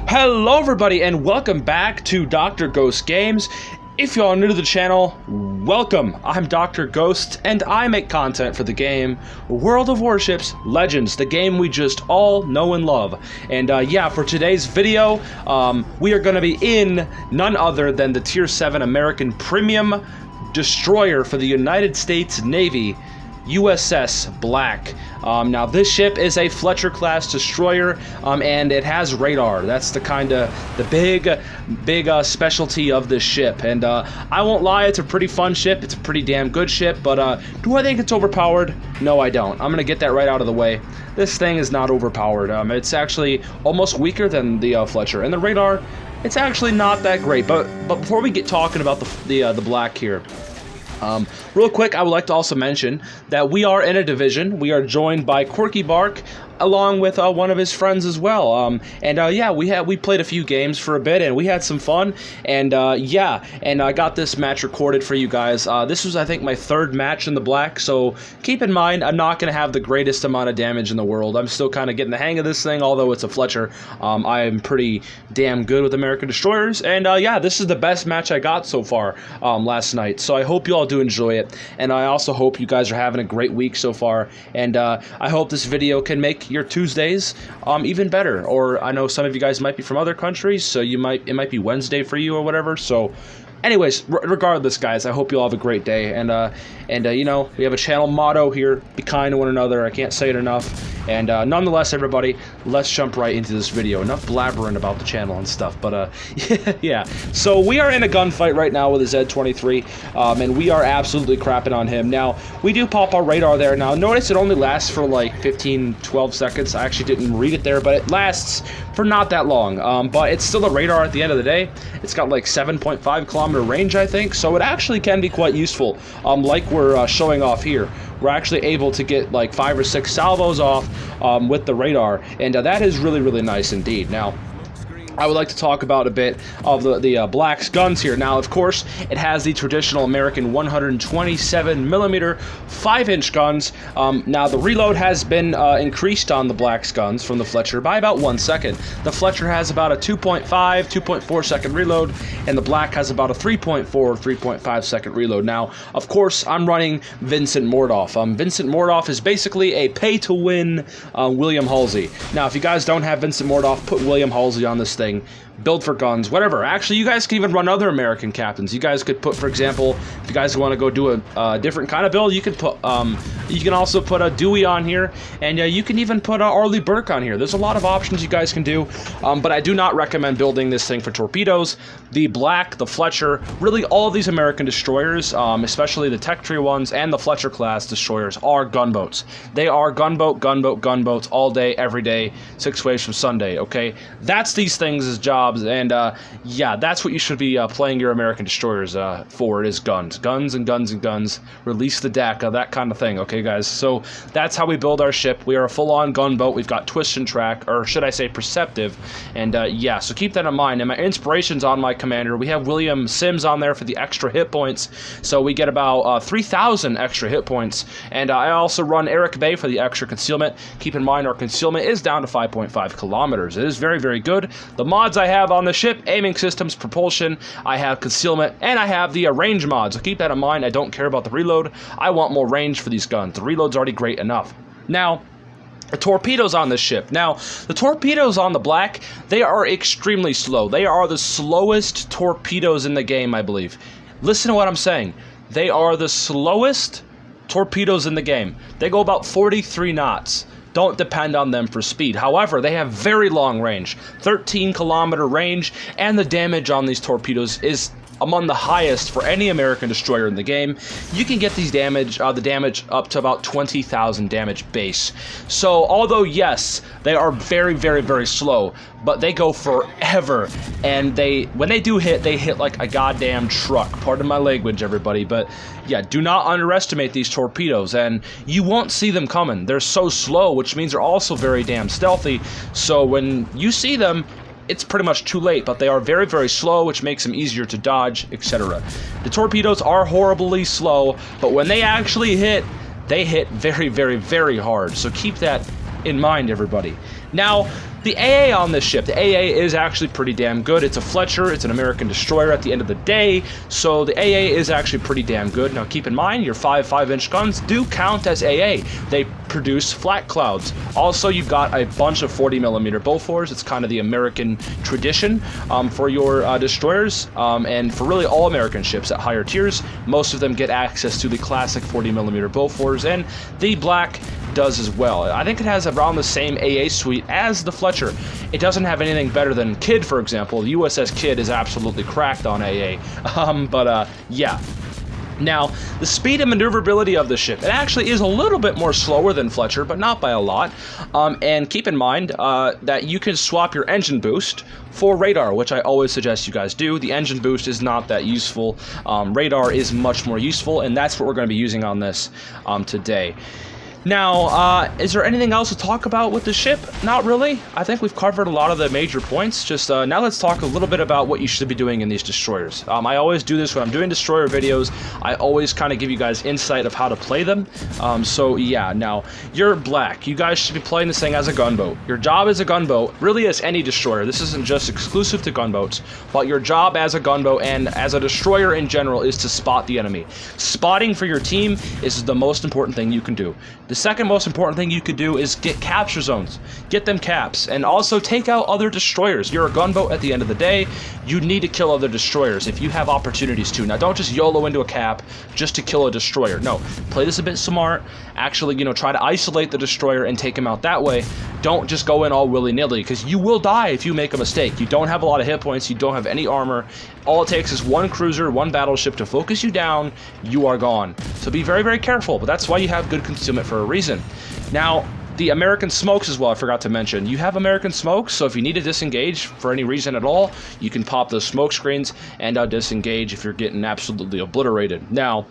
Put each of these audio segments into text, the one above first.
Hello everybody and welcome back to Dr. Ghost Games. If y'all are new to the channel, welcome. I'm Dr. Ghost and I make content for the game World of Warships Legends, the game we just all know and love. And yeah, for today's video, we are going to be in none other than the Tier VII American Premium Destroyer for the United States Navy, USS Black. Now this ship is a Fletcher class destroyer, and it has radar. That's the big specialty of this ship. And I won't lie, it's a pretty fun ship. It's a pretty damn good ship. But do I think it's overpowered? No, I don't. I'm gonna get that right out of the way. This thing is not overpowered. It's actually almost weaker than the Fletcher, and the radar, it's actually not that great. But before we get talking about the Black here. Real quick, I would like to also mention that we are in a division. We are joined by Quirky Bark, along with one of his friends as well. Yeah, we played a few games for a bit, and we had some fun. And yeah, and I got this match recorded for you guys. This was, I think, my third match in the Black, so keep in mind, I'm not going to have the greatest amount of damage in the world. I'm still kind of getting the hang of this thing, although it's a Fletcher. I am pretty damn good with American destroyers, and yeah, this is the best match I got so far last night, so I hope you all do enjoy it, and I also hope you guys are having a great week so far, and I hope this video can make your Tuesdays even better. Or I know some of you guys might be from other countries, so it might be Wednesday for you or whatever. So anyways, regardless, guys, I hope you all have a great day. And you know, we have a channel motto here: be kind to one another. I can't say it enough. And nonetheless, everybody, let's jump right into this video. Enough blabbering about the channel and stuff, but yeah. So we are in a gunfight right now with a Z-23, and we are absolutely crapping on him. Now, we do pop our radar there. Now, notice it only lasts for like 15-12 seconds. I actually didn't read it there, but it lasts for not that long. But it's still a radar at the end of the day. It's got like 7.5 kilometer range, I think, so it actually can be quite useful. Like we're showing off here. We're actually able to get like 5 or 6 salvos off with the radar, and that is really, really nice indeed. Now, I would like to talk about a bit of the Black's guns here. Now, of course, it has the traditional American 127mm 5-inch guns. Now, the reload has been increased on the Black's guns from the Fletcher by about 1 second. The Fletcher has about a 2.4 second reload, and the Black has about a 3.5 second reload. Now, of course, I'm running Vincent Mordoff. Vincent Mordoff is basically a pay-to-win William Halsey. Now, if you guys don't have Vincent Mordoff, put William Halsey on this thing. Build for guns, whatever. Actually, you guys can even run other American captains. You guys could put, for example, if you guys want to go do a different kind of build, you could put you can also put a Dewey on here, and you can even put Arleigh Burke on here. There's a lot of options you guys can do, but I do not recommend building this thing for torpedoes. The Black, the Fletcher, really all of these American destroyers, especially the Tech Tree ones and the Fletcher class destroyers, are gunboats. They are gunboats all day, every day, 6 ways from Sunday, okay? That's these things as jobs, and yeah, that's what you should be playing your American destroyers for, is guns. Guns and guns and guns. Release the deck, that kind of thing, okay, guys? So that's how we build our ship. We are a full-on gunboat. We've got twist and track, or should I say perceptive, and yeah, so keep that in mind. And my inspirations on my commander, we have William Sims on there for the extra hit points, so we get about 3,000 extra hit points, and I also run Eric Bay for the extra concealment. Keep in mind, our concealment is down to 5.5 kilometers. It is very, very good. The mods I have on the ship: aiming systems, propulsion, I have concealment, and I have the range mods. So keep that in mind. I don't care about the reload. I want more range for these guns. The reload's already great enough. Now, the torpedoes on this ship. Now, the torpedoes on the Black, they are extremely slow. They are the slowest torpedoes in the game, I believe. Listen to what I'm saying. They are the slowest torpedoes in the game. They go about 43 knots. Don't depend on them for speed. However, they have very long range, 13-kilometer range, and the damage on these torpedoes is among the highest for any American destroyer in the game. You can get these the damage up to about 20,000 damage base. So, although yes, they are very, very, very slow, but they go forever, and when they do hit, they hit like a goddamn truck. Pardon my language, everybody, but yeah, do not underestimate these torpedoes, and you won't see them coming. They're so slow, which means they're also very damn stealthy, so when you see them, it's pretty much too late, but they are very, very slow, which makes them easier to dodge, etc. The torpedoes are horribly slow, but when they actually hit, they hit very, very, very hard. So keep that in mind, everybody. Now, the AA on this ship, the AA is actually pretty damn good. It's a Fletcher, it's an American destroyer at the end of the day, so the AA is actually pretty damn good. Now keep in mind, your 5.5-inch guns do count as AA. They produce flat clouds. Also, you've got a bunch of 40mm Bofors. It's kind of the American tradition for your destroyers, and for really all American ships at higher tiers. Most of them get access to the classic 40mm Bofors, and the Black does as well. I think it has around the same AA suite as the Fletcher. It doesn't have anything better than Kidd, for example. The USS Kidd is absolutely cracked on AA. Yeah. Now, the speed and maneuverability of the ship, it actually is a little bit more slower than Fletcher, but not by a lot. And keep in mind that you can swap your engine boost for radar, which I always suggest you guys do. The engine boost is not that useful. Radar is much more useful, and that's what we're going to be using on this today. Now, is there anything else to talk about with the ship? Not really. I think we've covered a lot of the major points. Just now let's talk a little bit about what you should be doing in these destroyers. I always do this when I'm doing destroyer videos. I always kind of give you guys insight of how to play them. So yeah, now, you're Black. You guys should be playing this thing as a gunboat. Your job as a gunboat, really as any destroyer, this isn't just exclusive to gunboats, but your job as a gunboat and as a destroyer in general is to spot the enemy. Spotting for your team is the most important thing you can do. The second most important thing you could do is get capture zones. Get them caps, and also take out other destroyers. You're a gunboat at the end of the day. You need to kill other destroyers if you have opportunities to. Now, don't just YOLO into a cap just to kill a destroyer. No, play this a bit smart. Actually, try to isolate the destroyer and take him out that way. Don't just go in all willy-nilly, because you will die if you make a mistake. You don't have a lot of hit points. You don't have any armor. All it takes is one cruiser, one battleship to focus you down. You are gone. So be very, very careful, but that's why you have good concealment for a reason. Now, the American smokes as well, I forgot to mention. You have American smokes, so if you need to disengage for any reason at all, you can pop those smoke screens and disengage if you're getting absolutely obliterated. Now,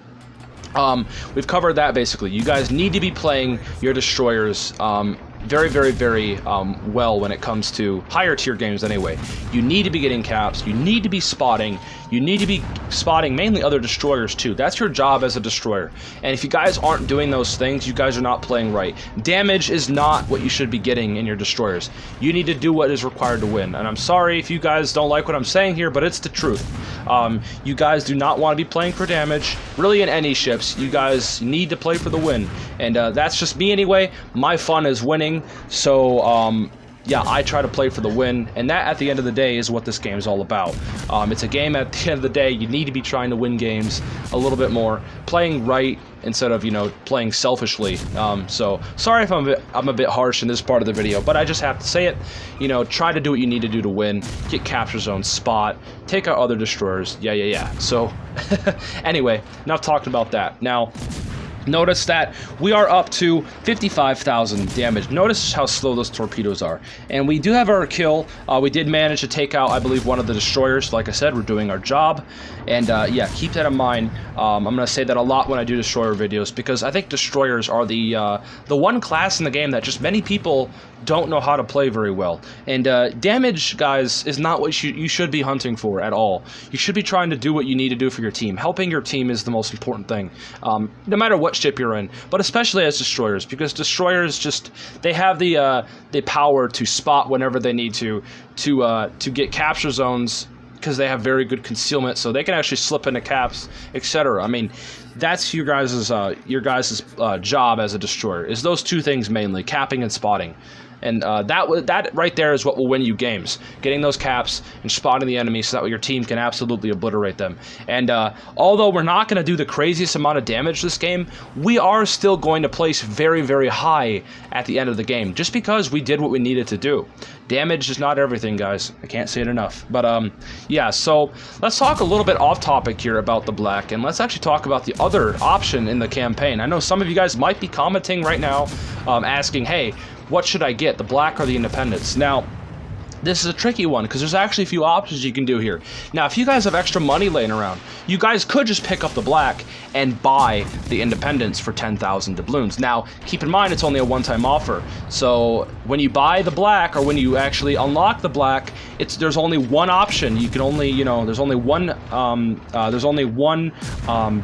we've covered that basically. You guys need to be playing your destroyers very, very, very well when it comes to higher tier games anyway. You need to be getting caps, you need to be spotting, you need to be spotting mainly other destroyers too. That's your job as a destroyer. And if you guys aren't doing those things, you guys are not playing right. Damage is not what you should be getting in your destroyers. You need to do what is required to win. And I'm sorry if you guys don't like what I'm saying here, but it's the truth. You guys do not want to be playing for damage. Really in any ships, you guys need to play for the win. And that's just me anyway. My fun is winning. So, yeah, I try to play for the win, and that, at the end of the day, is what this game is all about. It's a game, at the end of the day, you need to be trying to win games a little bit more, playing right instead of, playing selfishly. So, sorry if I'm a bit harsh in this part of the video, but I just have to say it. Try to do what you need to do to win, get capture zones, spot, take out other destroyers, yeah. So, anyway, enough talking about that. Now, notice that we are up to 55,000 damage. Notice how slow those torpedoes are. And we do have our kill. We did manage to take out, I believe, one of the destroyers. Like I said, we're doing our job. And yeah, keep that in mind. I'm going to say that a lot when I do destroyer videos, because I think destroyers are the one class in the game that just many people don't know how to play very well. And damage, guys, is not what you should be hunting for at all. You should be trying to do what you need to do for your team. Helping your team is the most important thing, no matter what ship you're in, but especially as destroyers, because destroyers they have the power to spot whenever they need to get capture zones, because they have very good concealment, so they can actually slip into caps, etc. I mean, that's your guys' job as a destroyer, is those two things mainly, capping and spotting. And that right there is what will win you games. Getting those caps and spotting the enemy so that way your team can absolutely obliterate them. And although we're not going to do the craziest amount of damage this game, we are still going to place very, very high at the end of the game, just because we did what we needed to do. Damage is not everything, guys. I can't say it enough. But yeah, so let's talk a little bit off topic here about the Black, and let's actually talk about the other option in the campaign. I know some of you guys might be commenting right now, asking, hey, what should I get, the Black or the Independence? Now, this is a tricky one, because there's actually a few options you can do here. Now, if you guys have extra money laying around, you guys could just pick up the Black and buy the Independence for 10,000 doubloons. Now, keep in mind, it's only a one-time offer. So, when you buy the Black, or when you actually unlock the Black, there's only one option. You can only, there's only one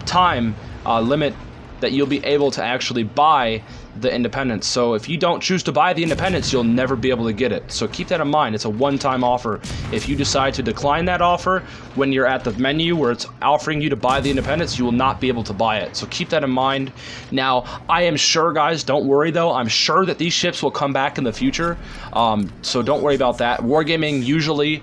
time limit that you'll be able to actually buy the Independence. So if you don't choose to buy the Independence, you'll never be able to get it. So keep that in mind. It's a one-time offer. If you decide to decline that offer when you're at the menu where it's offering you to buy the Independence, you will not be able to buy it. So keep that in mind. Now, I am sure, guys, don't worry though, I'm sure that these ships will come back in the future. So don't worry about that. Wargaming usually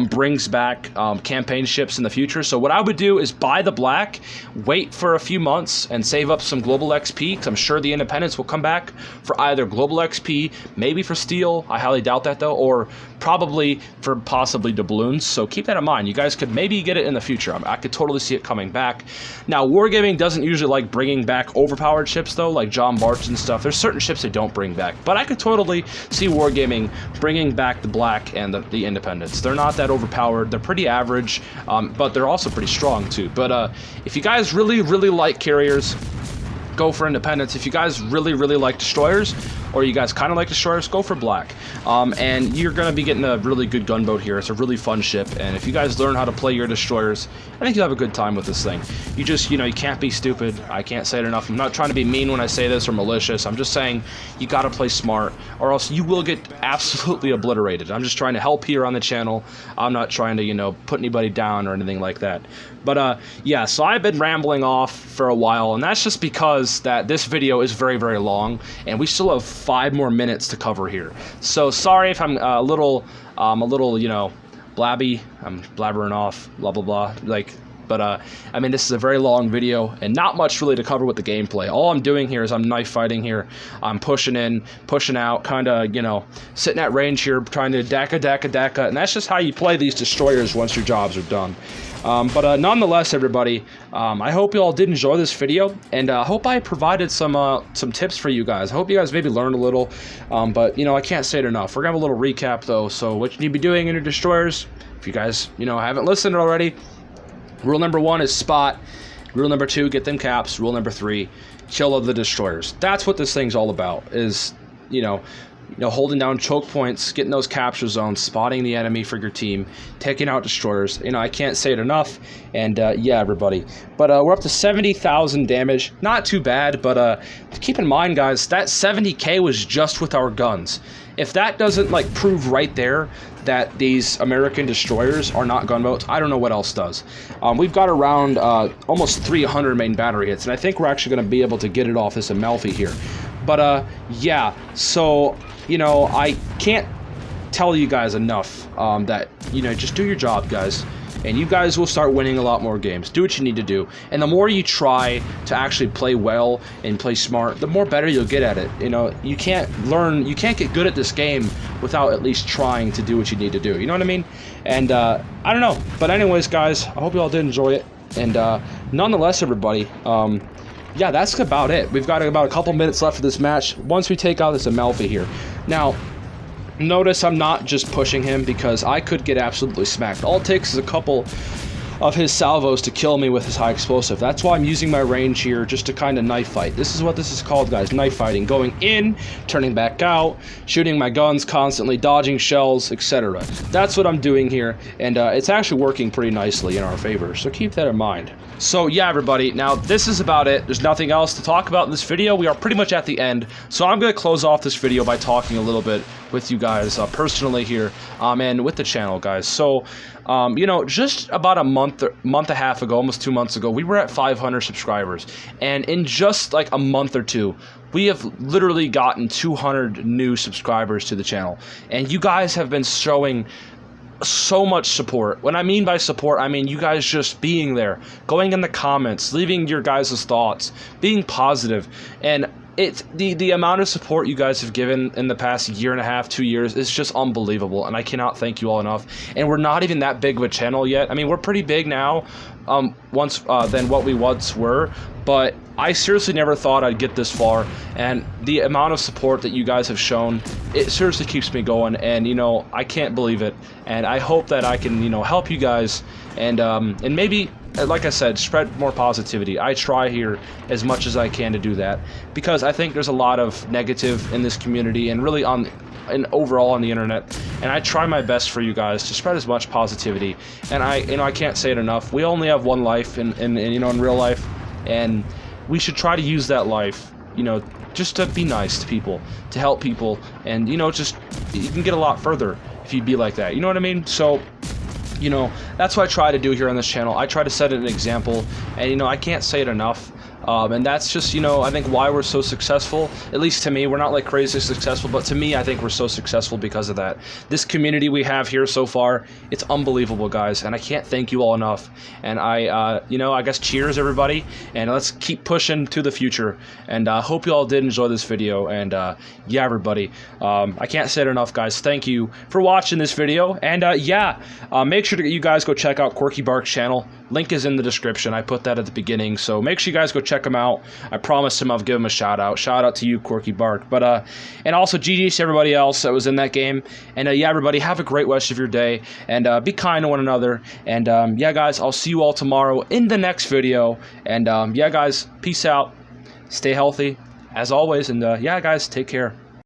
brings back campaign ships in the future. So what I would do is buy the black, wait for a few months, and save up some global XP, because I'm sure the Independence will come back for either global XP, maybe for steel, I highly doubt that though, or probably for possibly doubloons. So keep that in mind. You guys could maybe get it in the future. I could totally see it coming back. Now, Wargaming doesn't usually like bringing back overpowered ships though, like John Barts and stuff. There's certain ships they don't bring back, but I could totally see Wargaming bringing back the black and the Independence. They're not that overpowered. They're pretty average, but they're also pretty strong too. But if you guys really like carriers, go for Independence. If you guys really like destroyers, or you guys kind of like destroyers, go for black. And you're going to be getting a really good gunboat here. It's a really fun ship, and if you guys learn how to play your destroyers, I think you'll have a good time with this thing. You just, you can't be stupid. I can't say it enough. I'm not trying to be mean when I say this or malicious. I'm just saying you got to play smart, or else you will get absolutely obliterated. I'm just trying to help here on the channel. I'm not trying to, put anybody down or anything like that. But yeah, so I've been rambling off for a while, and that's just because that this video is very long, and we still have 5 more minutes to cover here. So sorry if I'm a little, blabby. I'm blabbering off, blah blah blah. But I mean, this is a very long video and not much really to cover with the gameplay. All I'm doing here is I'm knife fighting here. I'm pushing in, pushing out, kind of, sitting at range here, trying to DACA, and that's just how you play these destroyers once your jobs are done. But nonetheless, everybody, I hope you all did enjoy this video, and I hope I provided some tips for you guys. I hope you guys maybe learned a little, but I can't say it enough. We're gonna have a little recap though. So what you need to be doing in your destroyers, if you guys haven't listened already, rule number 1 is spot. Rule number 2, get them caps. Rule number 3, kill the destroyers. That's what this thing's all about. Is holding down choke points, getting those capture zones, spotting the enemy for your team, taking out destroyers. I can't say it enough. And yeah, everybody. But we're up to 70,000 damage. Not too bad, but keep in mind, guys, that 70k was just with our guns. If that doesn't prove right there that these American destroyers are not gunboats, I don't know what else does. We've got around almost 300 main battery hits, and I think we're actually going to be able to get it off this Amalfi here. But yeah, so I can't tell you guys enough that just do your job, guys, and you guys will start winning a lot more games. Do what you need to do, and the more you try to actually play well and play smart, the more better you'll get at it. You can't get good at this game without at least trying to do what you need to do. You know what I mean? And I don't know, but anyways, guys, I hope you all did enjoy it. And nonetheless, everybody, yeah, that's about it. We've got about a couple minutes left for this match once we take out this Amalfi here. Now, notice I'm not just pushing him, because I could get absolutely smacked. All it takes is a couple of his salvos to kill me with his high explosive. That's why I'm using my range here, just to kind of knife fight. This is what this is called, guys, knife fighting. Going in, turning back out, shooting my guns constantly, dodging shells, etc. That's what I'm doing here, and it's actually working pretty nicely in our favor, so keep that in mind. So yeah, everybody, now this is about it. There's nothing else to talk about in this video. We are pretty much at the end, so I'm going to close off this video by talking a little bit with you guys personally here, and with the channel, guys. So just about a month and a half ago, almost 2 months ago, we were at 500 subscribers, and in just a month or two, we have literally gotten 200 new subscribers to the channel, and you guys have been showing so much support. When I mean by support, I mean you guys just being there, going in the comments, leaving your guys' thoughts, being positive, and it's the amount of support you guys have given in the past year and a half, 2 years is just unbelievable, and I cannot thank you all enough. And we're not even that big of a channel yet. I mean, we're pretty big now, than what we once were, but I seriously never thought I'd get this far, and the amount of support that you guys have shown, it seriously keeps me going, and I can't believe it, and I hope that I can help you guys, and maybe, like I said, spread more positivity. I try here as much as I can to do that, because I think there's a lot of negative in this community, and really and overall on the internet, and I try my best for you guys to spread as much positivity. And I can't say it enough. We only have one life in real life, and we should try to use that life just to be nice to people, to help people, and, you know, just, you can get a lot further if you be like that, you know what I mean? So, you know, that's what I try to do here on this channel. I try to set an example, and, you know, I can't say it enough. And that's just, you know, I think why we're so successful, at least to me. We're not like crazy successful, but to me, I think we're so successful because of that. This community we have here so far, it's unbelievable, guys, and I can't thank you all enough. And you know, I guess cheers, everybody, and let's keep pushing to the future. And I hope you all did enjoy this video, and yeah, everybody, I can't say it enough, guys. Thank you for watching this video, and yeah, make sure that you guys go check out Quirky Bark's channel. Link is in the description. I put that at the beginning, so make sure you guys go check him out. I promised him I'll give him a shout out. Shout out to you, Quirky Bark. But and also GG to everybody else that was in that game. And yeah, everybody, have a great rest of your day, and be kind to one another. And yeah, guys, I'll see you all tomorrow in the next video. And yeah, guys, peace out. Stay healthy as always. And yeah, guys, take care.